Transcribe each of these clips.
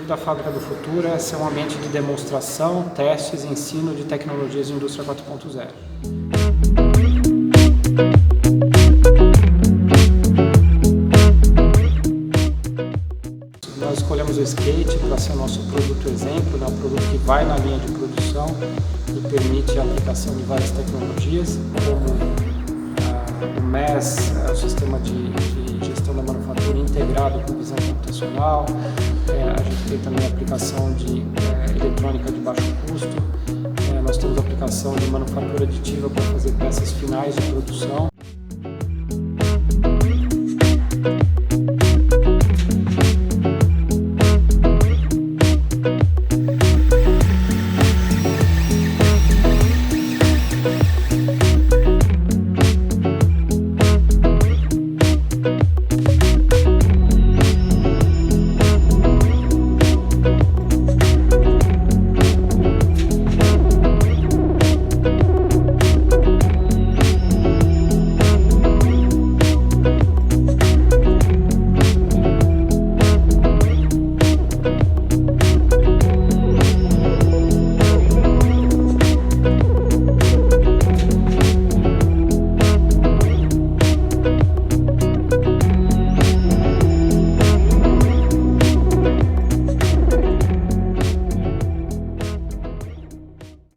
da Fábrica do Futuro é ser um ambiente de demonstração, testes e ensino de tecnologias de indústria 4.0. Nós escolhemos o skate para ser o nosso produto exemplo, um produto que vai na linha de produção e permite a aplicação de várias tecnologias, como o MES, o sistema de gestão da manufatura integrado com visão computacional. A gente tem também a aplicação de eletrônica de baixo custo. Nós temos a aplicação de manufatura aditiva para fazer peças finais de produção.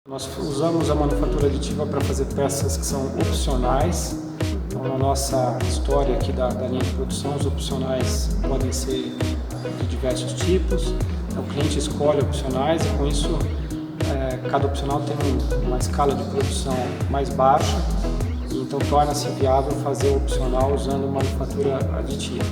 Nós usamos a manufatura aditiva para fazer peças que são opcionais. Então, na nossa história aqui da linha de produção, os opcionais podem ser de diversos tipos. Então, o cliente escolhe opcionais e, com isso, cada opcional tem uma escala de produção mais baixa. E, então, torna-se viável fazer o opcional usando manufatura aditiva.